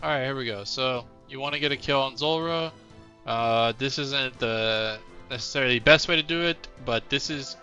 Alright, here we go. So, you want to get a kill on Zulrah. This isn't the necessarily best way to do it, but this is,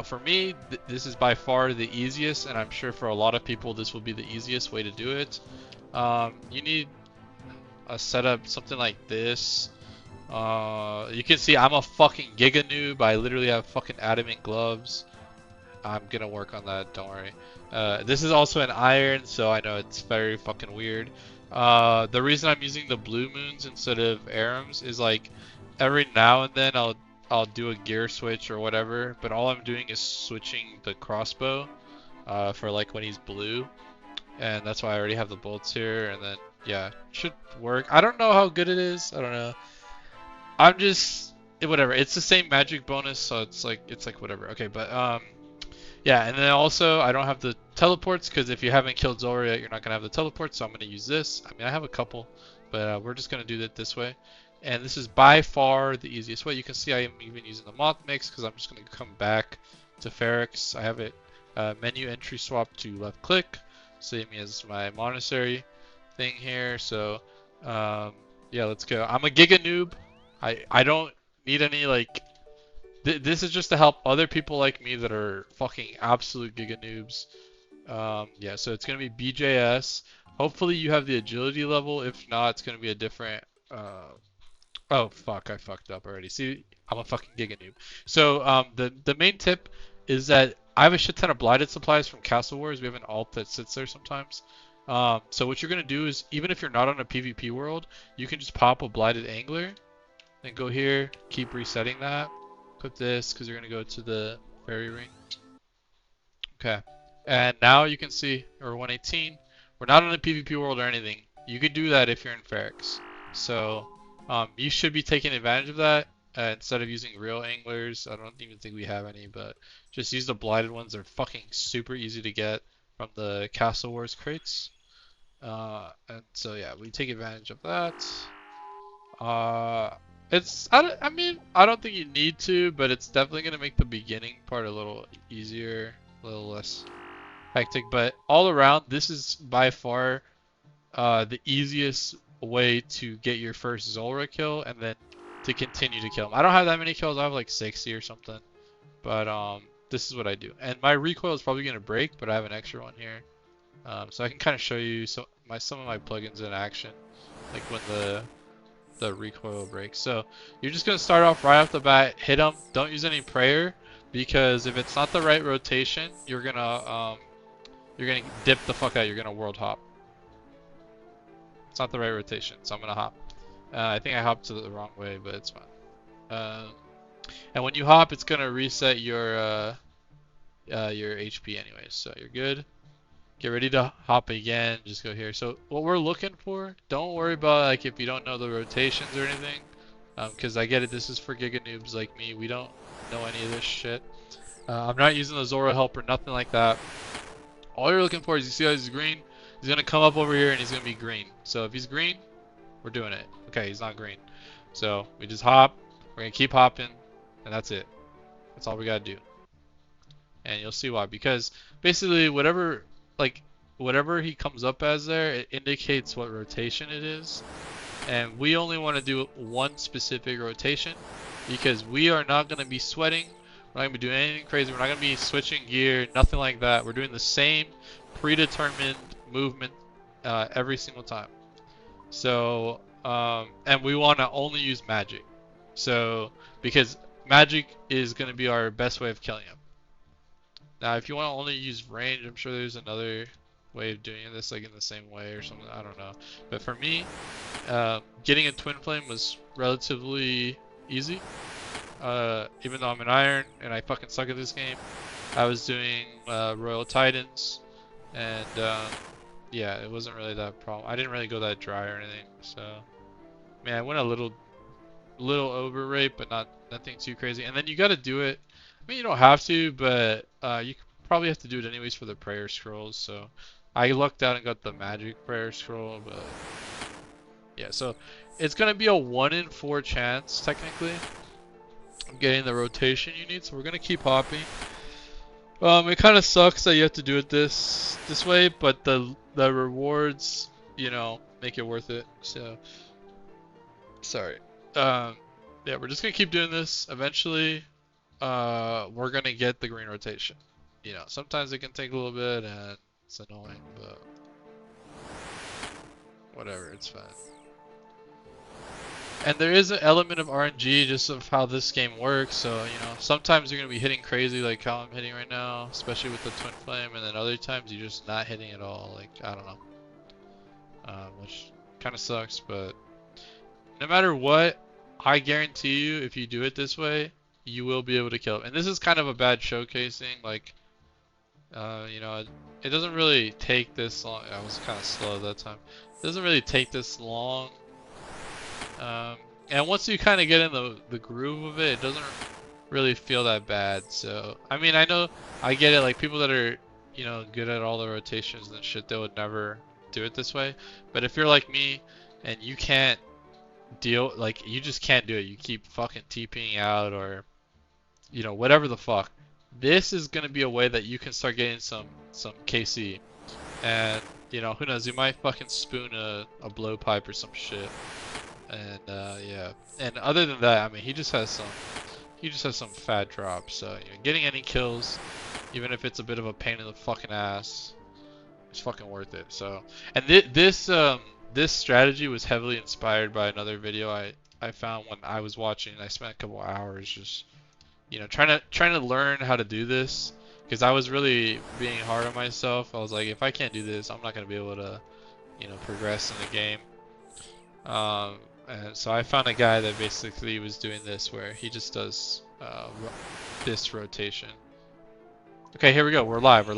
for me, this is by far the easiest, and I'm sure for a lot of people this will be the easiest way to do it. You need a setup, something like this. You can see I'm a fucking giga noob. I literally have fucking adamant gloves. I'm gonna work on that, don't worry. This is also an iron, so I know it's very fucking weird. The reason I'm using the blue moons instead of Arams is like every now and then I'll do a gear switch or whatever, but all I'm doing is switching the crossbow for like when he's blue, and that's why I already have the bolts here. And then yeah, should work. I don't know how good it is. I don't know. I'm just whatever. It's the same magic bonus, so it's like whatever. Okay, but yeah, and then also I don't have the teleports because if you haven't killed Zulrah yet, you're not gonna have the teleports. So I'm gonna use this. I mean, I have a couple, but we're just gonna do it this way. And this is by far the easiest way. You can see I am even using the moth mix because I'm just gonna come back to Ferrex. I have it menu entry swap to left click, same as my monastery thing here. So yeah, let's go. I'm a giga noob. I don't need any like this is just to help other people like me that are fucking absolute giga noobs. Yeah, so it's gonna be BJS. Hopefully you have the agility level. If not, it's gonna be a different. Oh fuck, I fucked up already. See, I'm a fucking giga noob. So the main tip is that I have a shit ton of blighted supplies from Castle Wars. We have an alt that sits there sometimes. So what you're gonna do is even if you're not on a PvP world, you can just pop a blighted angler, then go here, keep resetting that. Click this because you're going to go to the fairy ring. Okay. And now you can see, or 118, we're not in a PvP world or anything. You could do that if you're in Ferrex. So you should be taking advantage of that instead of using real anglers. I don't even think we have any, but just use the blighted ones. They're fucking super easy to get from the Castle Wars crates. And so yeah, we take advantage of that. Uh, I mean, I don't think you need to, but it's definitely going to make the beginning part a little easier, a little less hectic. But all around, this is by far the easiest way to get your first Zulrah kill and then to continue to kill him. I don't have that many kills. I have like 60 or something. But this is what I do. And my recoil is probably going to break, but I have an extra one here. So I can kind of show you some of my plugins in action, like when the recoil breaks. So you're just gonna start off right off the bat, hit them. Don't use any prayer because if it's not the right rotation, you're gonna dip the fuck out. You're gonna world hop. It's not the right rotation, so I'm gonna hop. I think I hopped to the wrong way, but it's fine. And when you hop, it's gonna reset your HP anyways, so you're good. Get ready to hop again. Just go here. So what we're looking for, don't worry about like if you don't know the rotations or anything, because I get it. This is for giga noobs like me. We don't know any of this shit. I'm not using the Zora help or nothing like that. All you're looking for is you see how he's green. He's gonna come up over here and he's gonna be green. So if he's green, we're doing it. Okay, he's not green. So we just hop. We're gonna keep hopping, and that's it. That's all we gotta do. And you'll see why. Because basically whatever he comes up as there, it indicates what rotation it is. And we only want to do one specific rotation because we are not going to be sweating. We're not going to be doing anything crazy. We're not going to be switching gear, nothing like that. We're doing the same predetermined movement every single time. So, and we want to only use magic. So, because magic is going to be our best way of killing him. Now, if you want to only use range, I'm sure there's another way of doing this, like in the same way or something. I don't know. But for me, getting a twin flame was relatively easy. Even though I'm an iron and I fucking suck at this game, I was doing Royal Titans, and yeah, it wasn't really that problem. I didn't really go that dry or anything. So, man, I went a little over rate, but nothing too crazy. And then you got to do it. I mean, you don't have to, but you probably have to do it anyways for the prayer scrolls. So I lucked out and got the magic prayer scroll, but yeah. So it's gonna be a 1 in 4 chance technically of getting the rotation you need. So we're gonna keep hopping. It kind of sucks that you have to do it this way, but the rewards, make it worth it. So, sorry. Yeah, we're just gonna keep doing this. Eventually, we're gonna get the green rotation. Sometimes it can take a little bit and it's annoying, but whatever, it's fine. And there is an element of RNG just of how this game works. So, sometimes you're gonna be hitting crazy like how I'm hitting right now, especially with the Twin Flame, and then other times you're just not hitting at all. Like, I don't know. Which kind of sucks, but no matter what, I guarantee you, if you do it this way, you will be able to kill him. And this is kind of a bad showcasing. Like, it doesn't really take this long. I was kind of slow that time. It doesn't really take this long. And once you kind of get in the groove of it, it doesn't really feel that bad. So, I mean, I know, I get it. Like, people that are, good at all the rotations and shit, they would never do it this way. But if you're like me and you can't like, you just can't do it. You keep fucking TPing out or, whatever the fuck. This is going to be a way that you can start getting some KC. And, who knows, you might fucking spoon a blowpipe or some shit. And, yeah. And other than that, I mean, he just has some fat drops. So, getting any kills, even if it's a bit of a pain in the fucking ass, it's fucking worth it. So, and this strategy was heavily inspired by another video I found when I was watching. I spent a couple hours just, trying to learn how to do this, because I was really being hard on myself. I was like, if I can't do this, I'm not gonna be able to, progress in the game. And so I found a guy that basically was doing this, where he just does this rotation. Okay, here we go. We're live. We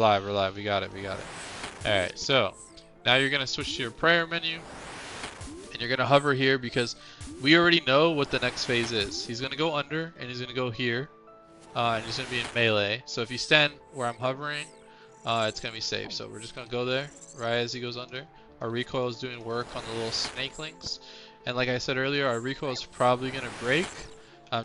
got it. Alright, so now you're gonna switch to your prayer menu, and you're gonna hover here because we already know what the next phase is. He's gonna go under, and he's gonna go here, and he's gonna be in melee. So if you stand where I'm hovering, it's gonna be safe. So we're just gonna go there right as he goes under. Our recoil is doing work on the little snakelings, and like I said earlier, our recoil is probably gonna break,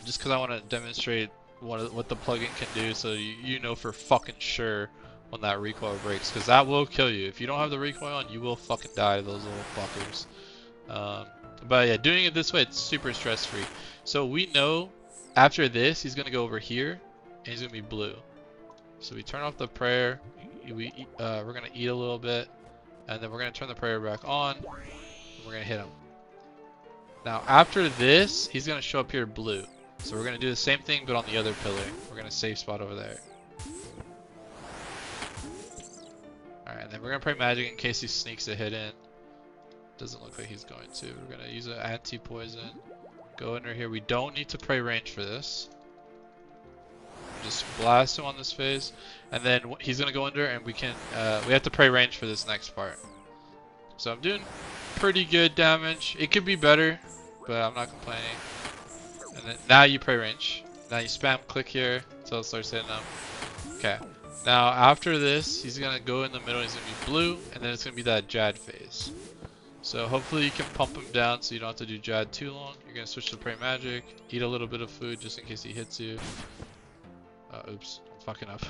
just because I want to demonstrate what the plugin can do, so you know for fucking sure when that recoil breaks, because that will kill you. If you don't have the recoil on, you will fucking die to those little fuckers. But yeah, doing it this way, it's super stress free. So we know after this, he's gonna go over here, and he's gonna be blue. So we turn off the prayer. We're gonna eat a little bit, and then we're gonna turn the prayer back on. And we're gonna hit him. Now after this, he's gonna show up here blue. So we're gonna do the same thing, but on the other pillar. We're gonna safe spot over there. Alright, and then we're gonna pray magic in case he sneaks a hit in. Doesn't look like he's going to. We're gonna use an anti-poison. Go under here. We don't need to pray range for this. Just blast him on this phase, and then he's gonna go under, and we have to pray range for this next part. So I'm doing pretty good damage. It could be better, but I'm not complaining. And then now you pray range. Now you spam click here until it starts hitting them. Okay. Now after this, he's gonna go in the middle. He's gonna be blue, and then it's gonna be that Jad phase. So hopefully you can pump him down so you don't have to do Jad too long. You're gonna switch to pray magic. Eat a little bit of food just in case he hits you. Oops, I'm fucking up.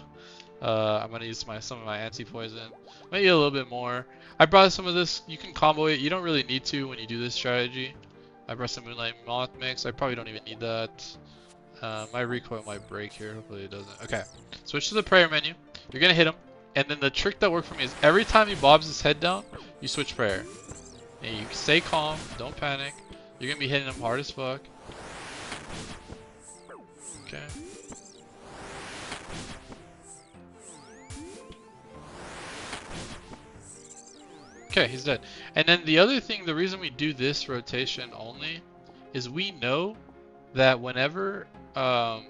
I'm gonna use some of my anti-poison. Maybe a little bit more. I brought some of this. You can combo it. You don't really need to when you do this strategy. I brought some Moonlight Moth Mix. I probably don't even need that. My recoil might break here. Hopefully it doesn't. Okay. Switch to the prayer menu. You're gonna hit him. And then the trick that worked for me is every time he bobs his head down, you switch prayer. And you stay calm. Don't panic. You're gonna be hitting him hard as fuck. Okay. Okay, he's dead. And then the other thing, the reason we do this rotation only is we know that whenever, okay,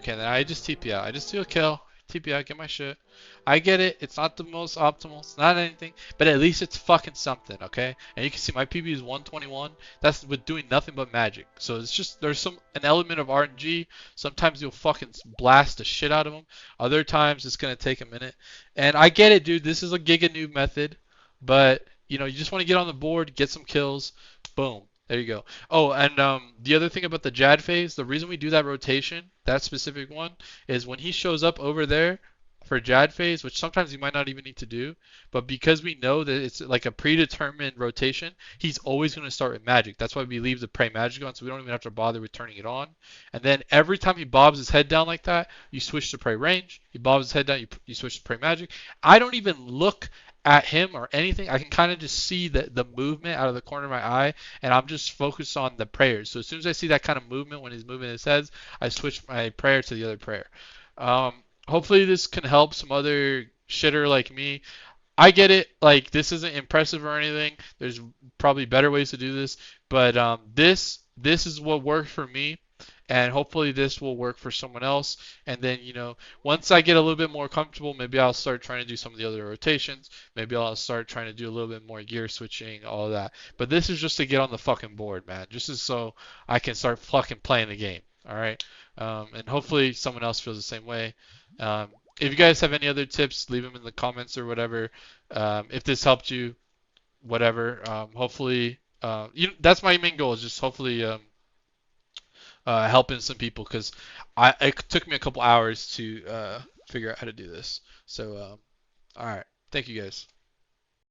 then I just TP out. I just do a kill, TP out, get my shit. I get it, it's not the most optimal, it's not anything, but at least it's fucking something, okay? And you can see my PB is 121. That's with doing nothing but magic. So it's just, there's an element of RNG. Sometimes you'll fucking blast the shit out of them. Other times it's gonna take a minute. And I get it, dude, this is a giga noob method, but you just want to get on the board, get some kills, boom. There you go. Oh, and the other thing about the Jad phase, the reason we do that rotation, that specific one, is when he shows up over there, for Jad phase, which sometimes you might not even need to do, but because we know that it's like a predetermined rotation, he's always going to start with magic. That's why we leave the pray magic on, so we don't even have to bother with turning it on. And then every time he bobs his head down like that, you switch to pray range. He bobs his head down, you switch to pray magic. I don't even look at him or anything. I can kind of just see the movement out of the corner of my eye, and I'm just focused on the prayers. So as soon as I see that kind of movement when he's moving his head, I switch my prayer to the other prayer. Um, Hopefully this can help some other shitter like me. I get it. Like this isn't impressive or anything. There's probably better ways to do this, but this is what worked for me, and hopefully this will work for someone else. And then once I get a little bit more comfortable, maybe I'll start trying to do some of the other rotations. Maybe I'll start trying to do a little bit more gear switching, all of that. But this is just to get on the fucking board, man. Just so I can start fucking playing the game. All right. And hopefully someone else feels the same way. Um, if you guys have any other tips, leave them in the comments or whatever. If this helped you, whatever. Hopefully, that's my main goal is just hopefully helping some people because it took me a couple hours to figure out how to do this. So, all right. Thank you guys.